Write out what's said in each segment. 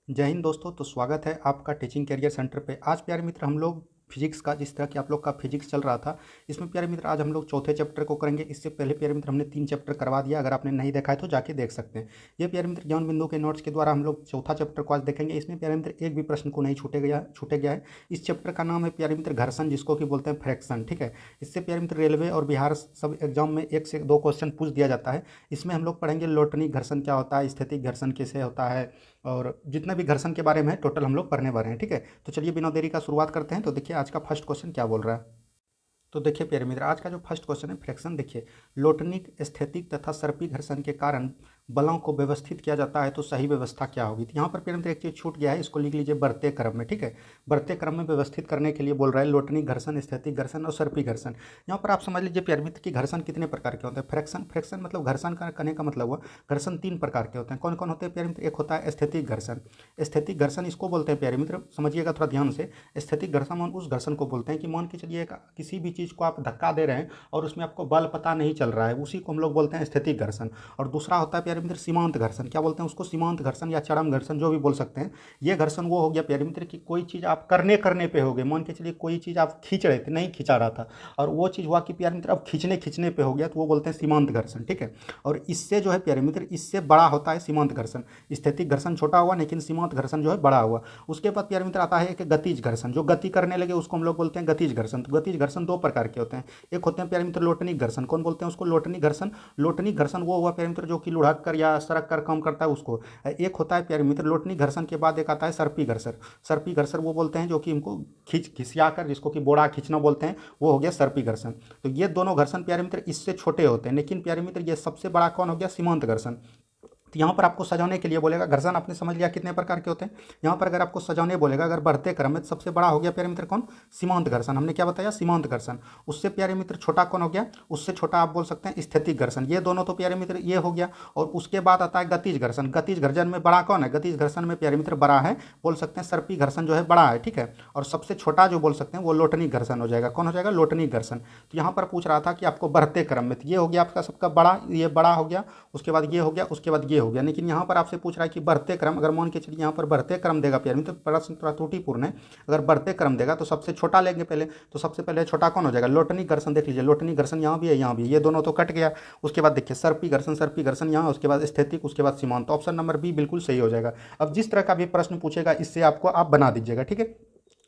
जय हिंद दोस्तों। तो स्वागत है आपका टीचिंग कैरियर सेंटर पे। आज प्यारे मित्र हम लोग फिजिक्स का, जिस तरह कि आप लोग का फिजिक्स चल रहा था, इसमें प्यारे मित्र आज हम लोग चौथे चैप्टर को करेंगे। इससे पहले प्यारे मित्र हमने 3 चैप्टर करवा दिया। अगर आपने नहीं देखा है तो जाके देख सकते हैं। ये प्यारे मित्र ज्ञान बिंदु के नोट्स के द्वारा हम लोग चौथा चैप्टर को आज देखेंगे। इसमें प्यारे मित्र एक भी प्रश्न को नहीं छूटे गया है। इस चैप्टर का नाम है प्यारे मित्र घर्षण, जिसको कि बोलते हैं फ्रैक्शन। ठीक है। इससे प्यारे मित्र रेलवे और बिहार सब एग्जाम में 1 से 2 क्वेश्चन पूछ दिया जाता है। इसमें हम लोग पढ़ेंगे लोटनी घर्षण क्या होता है, स्थैतिक घर्षण कैसे होता है, और जितना भी घर्षण के बारे में है टोटल हम लोग पढ़ने वाले हैं। ठीक है। तो चलिए बिना देरी का शुरुआत करते हैं। तो देखिए आज का फर्स्ट क्वेश्चन क्या बोल रहा है। तो देखिए प्यारे मित्र, आज का जो फर्स्ट क्वेश्चन है फ्रैक्शन। देखिए, लोटनिक, स्थैतिक तथा सर्पी घर्षण के कारण बलों को व्यवस्थित किया जाता है, तो सही व्यवस्था क्या होगी। तो यहाँ पर प्यारे मित्र एक चीज़ छूट गया है, इसको लिख लीजिए बढ़ते क्रम में। ठीक है। बढ़ते क्रम में व्यवस्थित करने के लिए बोल रहा है लोटनिक घर्षण, स्थैतिक घर्षण और सर्पी घर्षण। यहाँ पर आप समझ लीजिए प्यारे मित्र कि घर्षण कितने प्रकार के होते हैं। फ्रैक्शन मतलब घर्षण का करने का मतलब हुआ घर्षण 3 प्रकार के होते हैं। कौन कौन होते हैं प्यारे मित्र। एक होता है स्थैतिक घर्षण। स्थैतिक घर्षण इसको बोलते हैं प्यारे मित्र, समझिएगा थोड़ा ध्यान से। स्थैतिक घर्षण उस घर्षण को बोलते हैं कि मान के चलिए किसी भी चीज़ को आप धक्का दे रहे हैं और उसमें आपको बल पता नहीं चल रहा है, उसी को हम लोग बोलते हैं स्थैतिक घर्षण। और दूसरा होता है प्यारे मित्र सीमांत घर्षण। क्या बोलते हैं उसको, सीमांत घर्षण या चरम घर्षण, जो भी बोल सकते हैं। ये घर्षण वो हो गया प्यारे मित्र कि कोई चीज़ आप करने पे हो गए। मान के चलिए कोई चीज़ आप खींच रहे थे, नहीं खींचा रहा था, और वो चीज़ हुआ कि प्यारे मित्र अब खींचने पे हो गया, तो वो बोलते हैं सीमांत घर्षण। ठीक है। और इससे जो है प्यारे मित्र, इससे बड़ा होता है सीमांत घर्षण। स्थैतिक घर्षण छोटा हुआ, लेकिन सीमांत घर्षण जो है बड़ा हुआ। उसके बाद प्यारे मित्र आता है एक गतिज घर्षण, जो गति करने लगे उसको हम लोग बोलते हैं गतिज घर्षण। तो गतिज घर्षण 2 प्रकार के होते हैं। एक होते हैं प्यारे मित्र लोटनिक घर्षण। कौन बोलते हैं उसको, लोटनिक घर्षण। लोटनिक घर्षण वो हुआ प्यारे मित्र जो कि लुढ़क कर या सरक कर काम करता है उसको। एक होता है प्यारे मित्र लोटनिक घर्षण के बाद एक आता है सर्पी घर्षण। सर्पी घर्षण वो बोलते हैं जो कि इनको खिसिया कर, जिसको कि बोड़ा खींचना बोलते हैं, वो हो गया सर्पी घर्षण। तो ये दोनों घर्षण प्यारे मित्र इससे छोटे होते हैं, लेकिन प्यारे मित्र ये सबसे बड़ा कौन हो गया, सीमांत घर्षण। तो यहाँ पर आपको सजाने के लिए बोलेगा। घर्षण आपने समझ लिया कितने प्रकार के होते हैं। यहाँ पर अगर आपको सजाने बोलेगा, अगर बढ़ते क्रम में, तो सबसे बड़ा हो गया प्यारे मित्र कौन, सीमांत घर्षण। हमने क्या बताया, सीमांत घर्षण। उससे प्यारे मित्र छोटा कौन हो गया, उससे छोटा आप बोल सकते हैं स्थैतिक घर्षण। ये दोनों तो प्यारे मित्र ये हो गया। और उसके बाद आता है गतिज घर्षण। गतिज घर्षण में बड़ा कौन है, गतिज घर्षण में प्यारे मित्र बड़ा है, बोल सकते हैं सर्पी घर्षण जो है बड़ा है। ठीक है। और सबसे छोटा जो बोल सकते हैं वो लोटनिक घर्षण हो जाएगा। कौन हो जाएगा, लोटनिक घर्षण। तो यहाँ पर पूछ रहा था कि आपको बढ़ते क्रम में, तो ये हो गया आपका सबका बड़ा, ये बड़ा हो गया, उसके बाद ये हो गया, उसके बाद ये हो गया। लेकिन यहाँ पर आपसे पूछ रहा है कि बढ़ते क्रम, अगर मान के चलिए यहाँ पर बढ़ते क्रम देगा प्यारे मित्र, तो प्रश्न थोड़ा त्रुटिपूर्ण है। अगर बढ़ते क्रम देगा तो सबसे छोटा लेंगे पहले, तो सबसे पहले छोटा कौन हो जाएगा, लोटनिक घर्षण। देख लीजिए लोटनिक घर्षण यहाँ भी है, यहाँ भी, ये दोनों तो कट गया। उसके बाद देखिए सर्पी घर्षण, सर्पी घर्षण यहाँ, उसके बाद स्थैतिक, उसके बाद सीमांत। तो ऑप्शन नंबर बी बिल्कुल सही हो जाएगा। अब जिस तरह का भी प्रश्न पूछेगा इससे आपको आप बना दीजिएगा। ठीक है।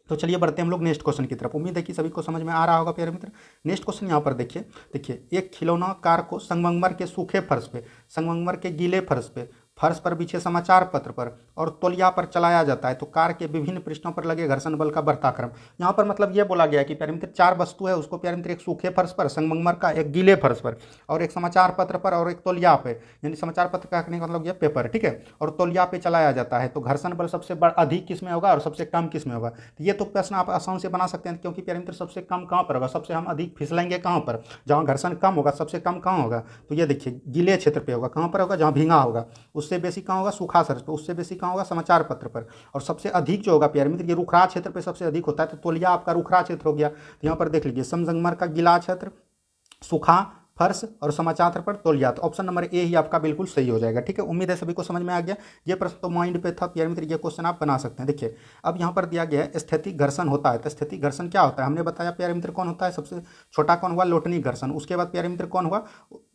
तो चलिए बढ़ते हैं हम लोग नेक्स्ट क्वेश्चन की तरफ। उम्मीद है कि सभी को समझ में आ रहा होगा प्यारे मित्र। नेक्स्ट क्वेश्चन यहाँ पर देखिए। देखिए, एक खिलौना कार को संगमरमर के सूखे फर्श पे, संगमरमर के गीले फर्श पे, फर्श पर बिछे समाचार पत्र पर और तौलिया पर चलाया जाता है, तो कार के विभिन्न पृष्ठों पर लगे घर्षण बल का बढ़ता क्रम। यहाँ पर मतलब ये बोला गया है कि प्यारे मित्र 4 वस्तु है, उसको प्यारे मित्र एक सूखे फर्श पर, संगमरमर का, एक गीले फर्श पर, और एक समाचार पत्र पर, और एक तौलिया पे, यानी समाचार पत्र का कहने का मतलब ये पेपर। ठीक है। और तौलिया पे चलाया जाता है, तो घर्षण बल सबसे अधिक किस में होगा और सबसे कम किस में होगा। तो ये तो प्रश्न आप आसान से बना सकते हैं, क्योंकि प्यारे मित्र सबसे कम कहाँ पर होगा, सबसे हम अधिक फिसलेंगे कहाँ पर, जहाँ घर्षण कम होगा, सबसे कम कहाँ होगा। तो ये देखिए गीले क्षेत्र पे होगा, कहाँ पर होगा, जहाँ भींगा होगा। उससे बेसी कहाँ होगा, सूखा सरस पे। उससे बेसी कहाँ होगा, समाचार पत्र पर। और सबसे अधिक जो होगा प्यारे मित्र, ये रुखरा क्षेत्र पे सबसे अधिक होता है, तो तौलिया आपका रुखरा क्षेत्र हो गया। तो यहाँ पर देख लीजिए संगमरमर का गीला क्षेत्र, सूखा फर्श और समाचार पत्र पर तौलिया। तो ऑप्शन नंबर ए ही आपका बिल्कुल सही हो जाएगा। ठीक है। उम्मीद है सभी को समझ में आ गया। ये प्रश्न तो माइंड पे था प्यारे मित्र, ये क्वेश्चन आप बना सकते हैं। देखिए अब यहाँ पर दिया गया है स्थैतिक घर्षण होता है, तो स्थैतिक घर्षण क्या होता है, हमने बताया प्यारे मित्र कौन होता है, सबसे छोटा कौन हुआ, लोटनिक घर्षण। उसके बाद प्यारे मित्र कौन हुआ,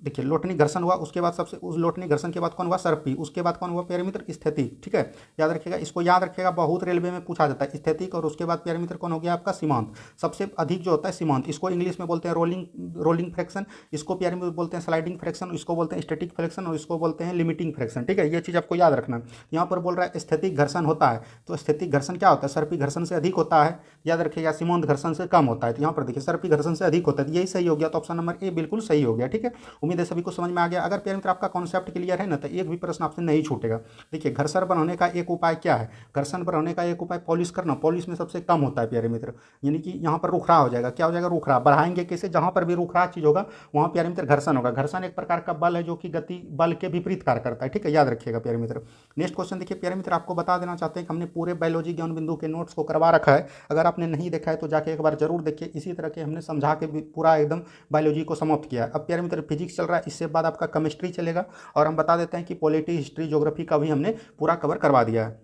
देखिए लोटनिक घर्षण हुआ, उसके बाद सबसे उस लोटनिक घर्षण के बाद कौन हुआ, सर्पी, उसके बाद कौन हुआ प्यारे मित्र, स्थैतिक। ठीक है। याद रखिएगा, इसको याद रखिएगा, बहुत रेलवे में पूछा जाता है, स्थैतिक। और उसके बाद प्यारे मित्र कौन हो गया आपका, सीमांत। सबसे अधिक जो होता है सीमांत, इसको इंग्लिश में बोलते हैं रोलिंग फ्रैक्शन, इसको प्यारे मित्र बोलते हैं स्लाइडिंग फ्रैक्शन, इसको बोलते हैं स्टैटिक फ्रैक्शन, और इसको बोलते हैं लिमिटिंग फ्रैक्शन। ठीक है। ये चीज़ आपको याद रखना। यहाँ पर बोल रहा है स्थैतिक घर्षण होता है, तो स्थैतिक घर्षण क्या होता है, सर्पी घर्षण से अधिक होता है। याद रखिएगा, सीमांत घर्षण से कम होता है। तो यहाँ पर देखिए सर्पी घर्षण से अधिक होता है, तो यही सही हो गया। तो ऑप्शन नंबर ए बिल्कुल सही हो गया। ठीक है। उम्मीद है सभी को समझ में आ गया। अगर प्यारे मित्र आपका कॉन्सेप्ट क्लियर है ना, तो एक भी प्रश्न आपसे नहीं छूटेगा। देखिए घर्षण बनाने का एक उपाय क्या है, घर्षण बनाने का एक उपाय पॉलिश करना। पॉलिश में सबसे कम होता है प्यारे मित्र, यानी कि यहाँ पर रुखरा हो जाएगा। क्या हो जाएगा, रुखरा। बढ़ाएंगे कैसे, जहाँ पर भी रुखरा चीज होगा वहाँ प्यारे मित्र घर्षण होगा। घर्षण एक प्रकार का बल है जो कि गति बल के विपरीत कार्य करता है। ठीक है। याद रखिएगा प्यारे मित्र। नेक्स्ट क्वेश्चन देखिए प्यारे मित्र, आपको बता देना चाहते हैं कि हमने पूरे बायोलॉजी ज्ञान बिंदु के नोट्स को करवा रखा है। अगर आपने नहीं देखा है तो जाके एक बार जरूर देखिए। इसी तरह के हमने समझा के पूरा एकदम बायोलॉजी को समाप्त किया है। अब प्यारे मित्र फिजिक्स चल रहा है, इससे बाद आपका केमिस्ट्री चलेगा। और हम बता देते हैं कि पॉलिटी, हिस्ट्री, ज्योग्राफी का भी हमने पूरा कवर करवा दिया है।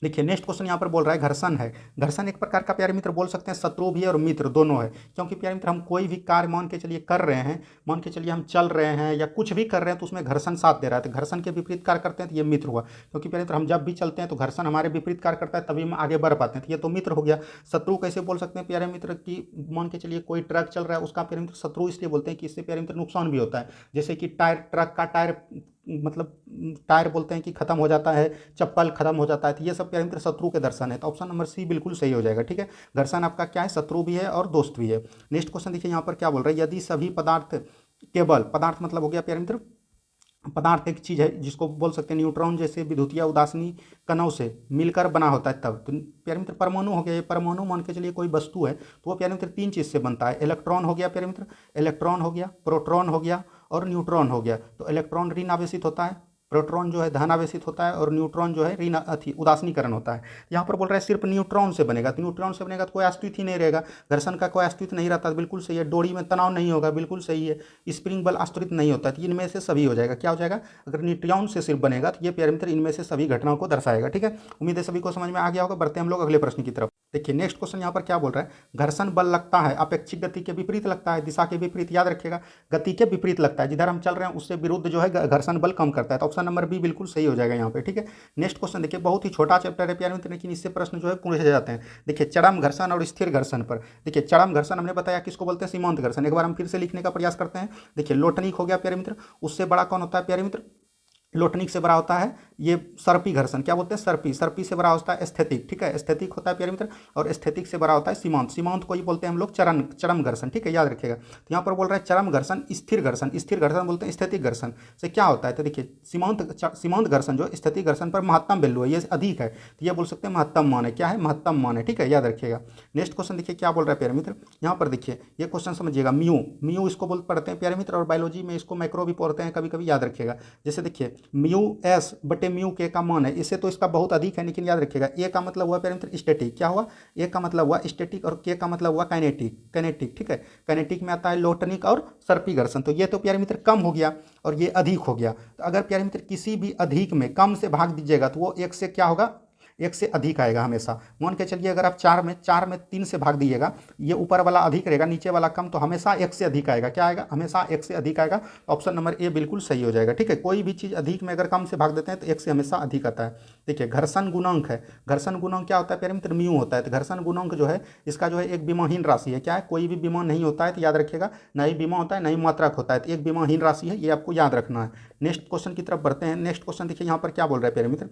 देखिए नेक्स्ट क्वेश्चन यहाँ पर बोल रहा है घर्षण है। घर्षण एक प्रकार का प्यारे मित्र बोल सकते हैं शत्रु भी है और मित्र दोनों है, क्योंकि प्यारे मित्र हम कोई भी कार्य मान के चलिए कर रहे हैं, मान के चलिए हम चल रहे हैं या कुछ भी कर रहे हैं तो उसमें घर्षण साथ दे रहा है, तो घर्षण के विपरीत कार्य करते हैं तो ये मित्र हुआ, क्योंकि प्यारे मित्र हम जब भी चलते हैं तो घर्षण हमारे विपरीत कार्य करता है तभी हम आगे बढ़ पाते हैं, तो ये तो मित्र हो गया। शत्रु कैसे बोल सकते हैं प्यारे मित्र की, मान के चलिए कोई ट्रक चल रहा है उसका प्यारे मित्र शत्रु इसलिए बोलते हैं कि इससे प्यारे मित्र नुकसान भी होता है, जैसे कि टायर, ट्रक का टायर मतलब टायर बोलते हैं कि खत्म हो जाता है, चप्पल खत्म हो जाता है, तो ये सब प्यारे मित्र शत्रु के दर्शन है, तो ऑप्शन नंबर सी बिल्कुल सही हो जाएगा। ठीक है, घर्षण आपका क्या है, शत्रु भी है और दोस्त भी है। नेक्स्ट क्वेश्चन देखिए यहाँ पर क्या बोल रहा है, यदि सभी पदार्थ केवल, पदार्थ मतलब हो गया प्यारे मित्र, पदार्थ एक चीज़ है जिसको बोल सकते हैं न्यूट्रॉन जैसे विद्युतीय उदासीन कणों से मिलकर बना होता है तब, तो प्यारे मित्र परमाणु हो गया, ये परमाणु मान के चलिए कोई वस्तु है तो वो प्यारे मित्र तीन चीज़ से बनता है, इलेक्ट्रॉन हो गया प्यारे मित्र, इलेक्ट्रॉन हो गया, प्रोटॉन हो गया और न्यूट्रॉन हो गया। तो इलेक्ट्रॉन ऋण आवेशित होता है, प्रोटॉन जो है धन आवेशित होता है और न्यूट्रॉन जो है ऋण उदासीनीकरण होता है। यहाँ पर बोल रहा है सिर्फ न्यूट्रॉन से बनेगा, तो न्यूट्रॉन से बनेगा तो कोई अस्तित्व ही नहीं रहेगा, घर्षण का कोई अस्तित्व नहीं रहता, बिल्कुल सही है। डोरी में तनाव नहीं होगा, बिल्कुल सही है। स्प्रिंग बल आस्तरित नहीं होता, तो इनमें से सभी हो जाएगा। क्या हो जाएगा, अगर न्यूट्रॉन से सिर्फ बनेगा तो ये प्यारे मित्र इनमें से सभी घटनाओं को दर्शाएगा। ठीक है, उम्मीद है सभी को समझ में आ गया होगा। बढ़ते हम लोग अगले प्रश्न की तरफ। देखिए नेक्स्ट क्वेश्चन यहाँ पर क्या बोल रहा है, घर्षण बल लगता है अपेक्षित गति के विपरीत लगता है, दिशा के विपरीत, याद रखिएगा गति के विपरीत लगता है, जिधर हम चल रहे हैं उससे विरुद्ध जो है घर्षण बल कम करता है, तो ऑप्शन नंबर बी बिल्कुल सही हो जाएगा यहाँ पे। ठीक है, नेक्स्ट क्वेश्चन देखिए, बहुत ही छोटा चैप्टर है प्यारे मित्र, लेकिन इससे प्रश्न जो है पूछे जाते हैं। देखिए चरम घर्षण और स्थिर घर्षण पर, देखिए चरम घर्षण हमने बताया किसको बोलते हैं, सीमांत घर्षण। एक बार हम फिर से लिखने का प्रयास करते हैं। देखिए लोटनिक हो गया प्यारे मित्र, उससे बड़ा कौन होता है प्यारे मित्र, लोटनिक से बड़ा होता है ये सर्पी घर्षण, क्या बोलते हैं सर्पी, सर्पी से बड़ा होता है एस्थेटिक। ठीक है, एस्थेटिक होता है प्यारे मित्र, और एस्थेटिक से बड़ा होता है सीमांत, सीमांत को ही बोलते हैं हम लोग चरम, चरम घर्षण। ठीक है, याद रखिएगा। तो यहाँ पर बोल रहा है चरम घर्षण, स्थिर घर्षण, स्थिर घर्षण बोलते हैं एस्थेटिक घर्षण से क्या होता है, तो देखिए सीमांत घर्षण जो एस्थेटिक घर्षण पर महत्तम वैल्यू है, ये अधिक है, तो ये बोल सकते हैं महत्तम मान है। क्या है, महत्तम मान है। ठीक है, याद रखिएगा। नेक्स्ट क्वेश्चन देखिए क्या बोल रहा है प्यारे मित्र, यहाँ पर देखिए ये क्वेश्चन समझिएगा, म्यू, म्यू इसको बोल पढ़ते हैं प्यारे मित्र, और बायोलॉजी में इसको मैक्रो भी पढ़ते हैं कभी कभी, याद रखिएगा। जैसे देखिए म्यू एस बटे म्यू के का मान है, इससे तो इसका बहुत अधिक है, लेकिन याद रखिएगा ए का मतलब हुआ प्यारे मित्र स्टैटिक, क्या हुआ, ए का मतलब हुआ स्टैटिक और के का मतलब हुआ काइनेटिक, काइनेटिक। ठीक है, काइनेटिक में आता है लोटनिक और सर्पी घर्षण, तो ये तो प्यारे मित्र कम हो गया और ये अधिक हो गया। तो अगर प्यारे मित्र किसी भी अधिक में कम से भाग दीजिएगा तो वो एक से क्या होगा, एक से अधिक आएगा हमेशा। मान के चलिए अगर आप चार में 3 से भाग दीजिएगा, ये ऊपर वाला अधिक रहेगा नीचे वाला कम, तो हमेशा एक से अधिक आएगा। क्या आएगा, हमेशा एक से अधिक आएगा। ऑप्शन नंबर ए बिल्कुल सही हो जाएगा। ठीक है, कोई भी चीज़ अधिक में अगर कम से भाग देते हैं तो एक से हमेशा अधिक आता है। देखिए घर्षण गुणांक है, घर्षण गुणांक क्या होता है प्यारे मित्र, म्यू होता है। तो घर्षण गुणांक जो है इसका जो है एक विमाहीन राशि है। क्या है, कोई भी विमा नहीं होता है, तो याद रखिएगा, ना ही विमा होता है ना ही मात्रक होता है, तो एक विमाहीन राशि है, ये आपको याद रखना है। नेक्स्ट क्वेश्चन की तरफ बढ़ते हैं। नेक्स्ट क्वेश्चन देखिए यहाँ पर क्या बोल रहा है प्यारे मित्र,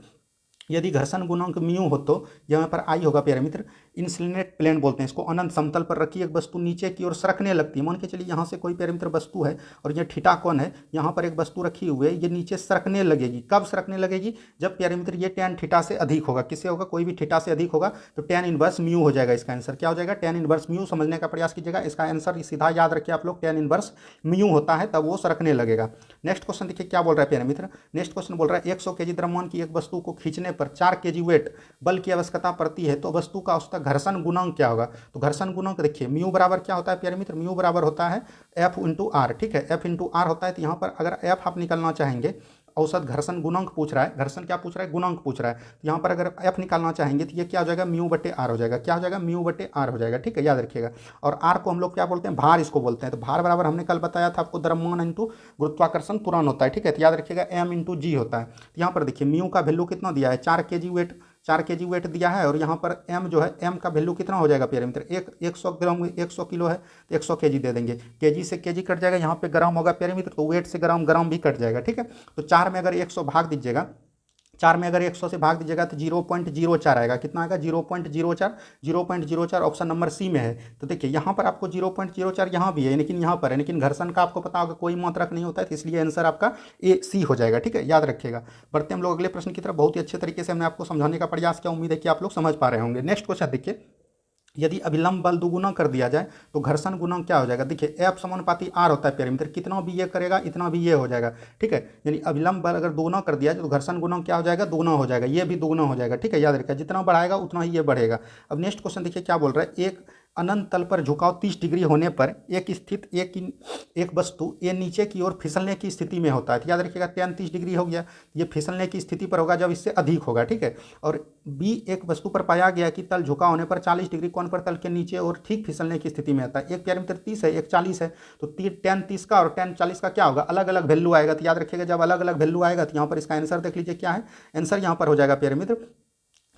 यदि घर्षण गुणांक म्यू हो तो यहाँ पर आई होगा प्यारे मित्र, इंक्लिनेट प्लेन बोलते हैं इसको, अनंत समतल पर रखी एक वस्तु नीचे की ओर सरकने लगती है। मान के चलिए यहाँ से कोई प्यारे मित्र वस्तु है और ये थीटा कोण है, यहाँ पर एक वस्तु रखी हुई है, ये नीचे सरकने लगेगी। कब सरकने लगेगी, जब प्यारे मित्र ये tan थीटा से अधिक होगा। किससे होगा, कोई भी थीटा से अधिक होगा तो tan इनवर्स म्यू हो जाएगा। इसका आंसर क्या हो जाएगा, tan इनवर्स म्यू। समझने का प्रयास कीजिएगा, इसका आंसर सीधा याद रखिए आप लोग, tan इनवर्स म्यू होता है तब वो सरकने लगेगा। नेक्स्ट क्वेश्चन देखिए क्या बोल रहा है प्यारे मित्र, नेक्स्ट क्वेश्चन बोल रहा है 100 kg द्रव्यमान की एक वस्तु को खींचने पर 4 kg बल की आवश्यकता पड़ती है, तो वस्तु का उसका घर्षण गुणांक क्या होगा। तो घर्षण गुणांक देखिए म्यू बराबर क्या होता है प्यारे मित्र, म्यू बराबर होता है एफ इंटू आर। ठीक है, एफ इंटू आर होता है। तो यहाँ पर अगर एफ आप निकालना चाहेंगे, औसत घर्षण गुणांक पूछ रहा है, घर्षण क्या पूछ रहा है, गुणांक पूछ रहा है, तो यहाँ पर अगर एफ निकालना चाहेंगे तो ये क्या हो जाएगा, म्यू बटे आर हो जाएगा। क्या हो जाएगा, म्यू बटे आर हो जाएगा। ठीक है, याद रखिएगा। और आर को हम लोग क्या बोलते हैं, भार इसको बोलते हैं। तो भार बराबर हमने कल बताया था आपको द्रव्यमान इंटू गुरुत्वाकर्षण त्वरण होता है। ठीक है, तो याद रखिएगा एम इंटू जी होता है। तो यहाँ पर देखिए म्यू का वैल्यू कितना दिया है, 4 kg वेट, 4 kg वेट दिया है, और यहाँ पर m जो है m का वैल्यू कितना हो जाएगा प्यारे मित्र, 100 ग्राम, 100 किलो है तो 100 kg दे देंगे। kg से kg कट जाएगा, यहाँ पे ग्राम होगा प्यारे मित्र, तो वेट से ग्राम, ग्राम भी कट जाएगा। ठीक है, तो 4 में अगर 100 भाग दीजिएगा, 4 में अगर 100 से भाग दीजिएगा तो 0.04 आएगा। कितना आएगा, 0.04, 0.04 ऑप्शन नंबर सी में है। तो देखिए यहाँ पर आपको 0.04 यहाँ भी है, लेकिन यहाँ पर है, लेकिन घर्षण का आपको पता होगा कोई मात्रक नहीं होता है, तो इसलिए आंसर आपका ए सी हो जाएगा। ठीक है, याद रखिएगा। बढ़ते हम लोग अगले प्रश्न की तरफ। बहुत ही अच्छे तरीके से हमने आपको समझाने का प्रयास किया, उम्मीद है कि आप लोग समझ पा रहे होंगे। नेक्स्ट क्वेश्चन देखिए, यदि अभिलंब बल दुगुना कर दिया जाए तो घर्षण गुणांक क्या हो जाएगा। देखिए एफ समानुपाती आर होता है प्यारे मित्र, कितना भी ये करेगा इतना भी ये हो जाएगा। ठीक है, यानी अभिलंब बल अगर दोगुना कर दिया जाए तो घर्षण गुणांक क्या हो जाएगा, दोगुना हो जाएगा, ये भी दोगुना हो जाएगा। ठीक है, याद रखिएगा, जितना बढ़ाएगा उतना ही ये बढ़ेगा। अब नेक्स्ट क्वेश्चन देखिए क्या बोल रहा है, एक अनंत तल पर झुकाव 30 डिग्री होने पर एक स्थित एक वस्तु ये नीचे की ओर फिसलने की स्थिति में होता है। तो याद रखिएगा tan 30 डिग्री हो गया, ये फिसलने की स्थिति पर होगा जब इससे अधिक होगा, ठीक है। और बी एक वस्तु पर पाया गया कि तल झुका होने पर 40 डिग्री कोण पर तल के नीचे और ठीक फिसलने की स्थिति में आता है। एक पैरामीटर 30 है, एक 40 है, तो tan 30 का और tan 40 का क्या होगा, अलग अलग वैल्यू आएगा। तो याद रखिएगा जब अलग अलग वैल्यू आएगा तो यहाँ पर इसका आंसर देख लीजिए क्या है। आंसर यहाँ पर हो जाएगा पैरामीटर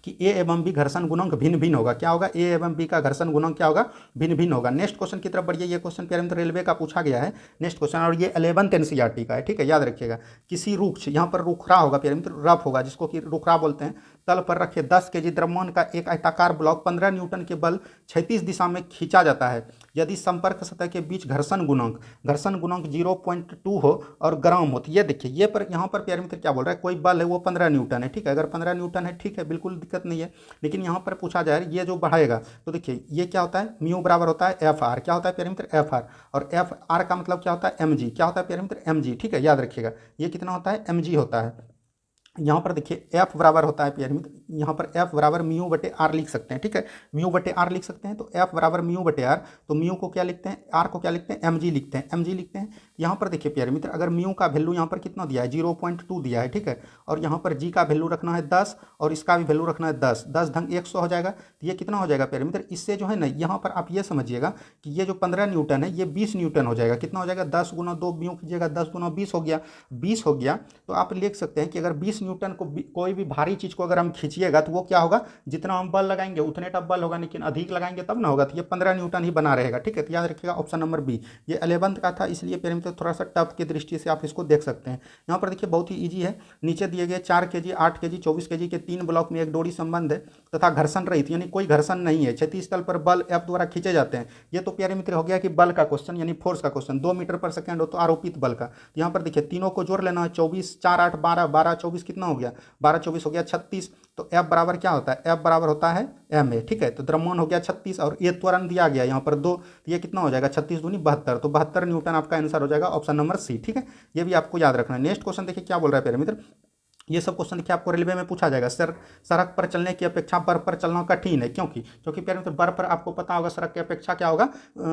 कि ए एवं बी घर्षण गुणांक भिन्न भिन्न होगा। क्या होगा, ए एवं बी का घर्षण गुणांक क्या होगा, भिन्न भिन्न होगा। नेक्स्ट क्वेश्चन की तरफ बढ़िए। ये क्वेश्चन पैरामीटर रेलवे का पूछा गया है नेक्स्ट क्वेश्चन, और ये 11th एनसीईआरटी का है, ठीक है। याद रखिएगा किसी रुक्ष, यहाँ पर रुखरा होगा पैरामीटर, रफ होगा जिसको कि रुखरा बोलते हैं, तल पर रखे 10 केजी द्रव्यमान का एक आयताकार ब्लॉक 15 न्यूटन के बल क्षैतिज दिशा में खींचा जाता है यदि संपर्क सतह के बीच घर्षण गुणांक 0.2 हो और ग्राम हो। तो ये देखिए ये पर यहाँ पर पैरामीटर क्या बोल रहा है, कोई बल है वो 15 न्यूटन है, ठीक है। अगर 15 न्यूटन है ठीक है, बिल्कुल दिक्कत नहीं है। लेकिन यहाँ पर पूछा जाए ये जो बढ़ाएगा तो देखिए ये क्या होता है, म्यू बराबर होता है एफ आर। क्या होता है पैरामीटर, एफ आर। और एफ आर का मतलब क्या होता है, एम जी। क्या होता है पैरामीटर, एम जी, ठीक है। याद रखिएगा ये कितना होता है, एम जी होता है। यहाँ पर देखिए एफ बराबर होता है पैरामीटर, यहाँ पर एफ बराबर म्यू बटे आर लिख सकते हैं, ठीक है। म्यू बटे आर लिख सकते हैं, तो एफ बराबर म्यू बटे आर। तो म्यू को क्या लिखते हैं, आर को क्या लिखते हैं, एम जी लिखते हैं, एम जी लिखते हैं। यहाँ पर देखिए पैरामीटर अगर म्यू का वैल्यू यहाँ पर कितना दिया है, 0.2 दिया है, ठीक है। और यहाँ पर जी का वैल्यू रखना है 10 और इसका भी वैल्यू रखना है 10, 10 ढंग 100 हो जाएगा। तो ये कितना हो जाएगा पैरामीटर, इससे जो है ना यहाँ पर आप ये समझिएगा कि ये जो 15 न्यूटन है ये 20 न्यूटन हो जाएगा। कितना हो जाएगा, 10 गुना 2 म्यू कीजिएगा, 10 गुना 20 हो गया, 20 हो गया। तो आप लिख सकते हैं कि अगर 20 न्यूटन को कोई भी भारी चीज को अगर हम खींचिएगा तो वो क्या होगा, जितना हम बल लगाएंगे उतने टफ बल होगा, लेकिन अधिक लगाएंगे तब ना होगा। तो ये 15 न्यूटन ही बना रहेगा, ठीक है। तो याद रखिएगा ऑप्शन नंबर बी। ये 11th का था इसलिए पैरामीटर थोड़ा सा टफ की दृष्टि से आप इसको देख सकते हैं। यहाँ पर देखिए बहुत ही ईजी है, नीचे दिए गए 4 केजी 8 केजी 24 केजी के 3 ब्लॉक में एक डोरी संबंध है तथा घर्षण रहित यानी कोई घर्षण नहीं है, क्षैतिज तल पर बल एफ द्वारा खींचे जाते हैं। ये तो पैरामीटर हो गया कि बल का क्वेश्चन यानी फोर्स का क्वेश्चन, 2 मीटर पर सेकंड हो तो आरोपित बल का। तो यहाँ पर देखिए तीनों को जोड़ लेना है, 24 4 8 12 12 24 कितना हो गया, 12 24 हो गया 36। तो एफ बराबर क्या होता है, एफ बराबर होता है एम ए, ठीक है। तो द्रव्यमान हो गया 36 और ये त्वरण दिया गया यहाँ पर 2, तो ये कितना हो जाएगा 36 दूनी 72। तो 72 न्यूटन आपका आंसर हो जाएगा ऑप्शन नंबर सी, ठीक है। ये भी आपको याद रखना है। नेक्स्ट क्वेश्चन देखिए क्या बोल रहा है पैरामीटर। ये सब क्वेश्चन देखिए आपको रेलवे में पूछा जाएगा। सड़क पर चलने की अपेक्षा बर्फ पर चलना कठिन है, क्योंकि पैरामीटर बर्फ पर आपको पता होगा सड़क की अपेक्षा क्या होगा,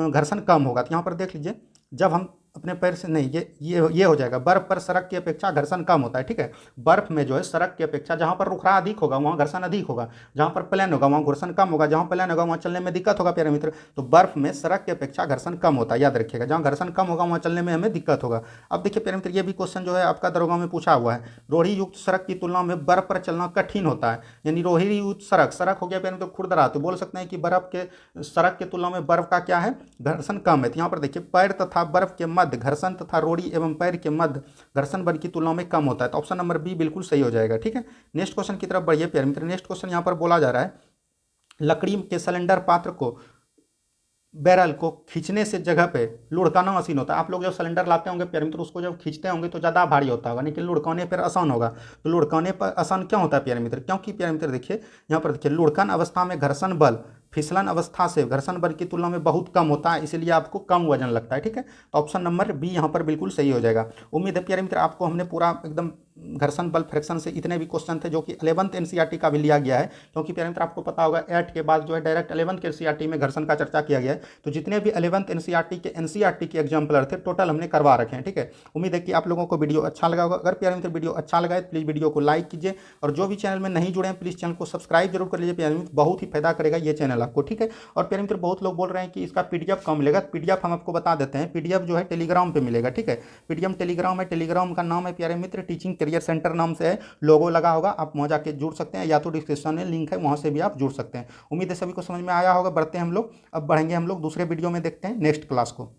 घर्षण कम होगा। तो यहाँ पर देख लीजिए जब हम अपने पैर से नहीं, ये हो जाएगा, बर्फ पर सड़क की अपेक्षा घर्षण कम होता है, ठीक है। बर्फ में जो है सड़क की अपेक्षा जहाँ पर रुखरा अधिक होगा वहाँ घर्षण अधिक होगा, जहाँ पर प्लेन होगा वहाँ घर्षण कम होगा, जहाँ प्लेन होगा वहाँ चलने में दिक्कत होगा पैरामीटर। तो बर्फ में सड़क की अपेक्षा घर्षण कम होता है, याद रखिएगा। जहाँ घर्षण कम होगा वहाँ चलने में हमें दिक्कत होगा। अब देखिए पैरामीटर ये भी क्वेश्चन जो है आपका दरोगा में पूछा हुआ है, रोही युक्त सड़क की तुलना में बर्फ पर चलना कठिन होता है। यानी रोही युक्त सड़क हो गया पैरामीटर खुरदरा, तो बोल सकते हैं कि बर्फ के सड़क की तुलना में बर्फ का क्या है, घर्षण कम है। तो यहाँ पर देखिए पैर तथा बर्फ के मध्य घर्षण तथा रोड़ी एवं पैर के मध्य घर्षण बल की तुलना में कम होता है। तो ऑप्शन नंबर बी बिल्कुल सही हो जाएगा, ठीक है। नेक्स्ट क्वेश्चन की तरफ बढ़िए पैरामीटर। नेक्स्ट क्वेश्चन यहाँ पर बोला जा रहा है, लकड़ी के सिलेंडर पात्र को बैरल को खींचने से जगह पे लुढ़काना आसान होता है। आप लोग जब सिलेंडर लाते होंगे पैरामीटर उसको जब खींचते होंगे तो ज़्यादा भारी होता होगा, लेकिन लुढ़काने पर आसान होगा। तो लुढ़काने पर आसान क्यों होता है पैरामीटर, क्योंकि पैरामीटर देखिए यहाँ पर देखिए लुढ़कन अवस्था में घर्षण बल फिसलन अवस्था से घर्षण बल की तुलना में बहुत कम होता है, इसलिए आपको कम वजन लगता है, ठीक है। तो ऑप्शन नंबर बी यहाँ पर बिल्कुल सही हो जाएगा। उम्मीद है पैरामीटर आपको हमने पूरा एकदम घर्षण बल फ्रैक्शन से इतने भी क्वेश्चन थे जो कि 11th एनसीईआरटी का भी लिया गया है, क्योंकि पैरामीटर आपको पता होगा 8 के बाद जो है डायरेक्ट 11th एनसीईआरटी में घर्षण का चर्चा किया गया है। तो जितने भी 11th एनसीईआरटी के एग्जाम्पलर थे टोटल हमने करवा रखे हैं, ठीक है। उम्मीद है कि आप लोगों को वीडियो अच्छा लगा होगा। अगर पैरामीटर वीडियो अच्छा लगा है तो प्लीज़ वीडियो को लाइक कीजिए, और जो भी चैनल में नहीं जुड़े हैं प्लीज़ चैनल को सब्सक्राइब जरूर कर लीजिए। पैरामीटर बहुत ही फायदा करेगा ये चैनल आपको, ठीक है। और पैरामीटर बहुत लोग बोल रहे हैं कि इसका पीडीएफ कम मिलेगा, पीडीएफ हम आपको बता देते हैं। पीडीएफ जो है टेलीग्राम पे मिलेगा, ठीक है। पीडीएफ टेलीग्राम है, टेलीग्राम का नाम है पैरामीटर टीचिंग करियर सेंटर नाम से है, लोगो लगा होगा, आप वहाँ जाके जुड़ सकते हैं, या तो डिस्क्रिप्शन में लिंक है वहाँ से भी आप जुड़ सकते हैं। उम्मीद है सभी को समझ में आया होगा। बढ़ते हैं हम लोग, अब बढ़ेंगे हम लोग दूसरे वीडियो में, देखते हैं नेक्स्ट क्लास को।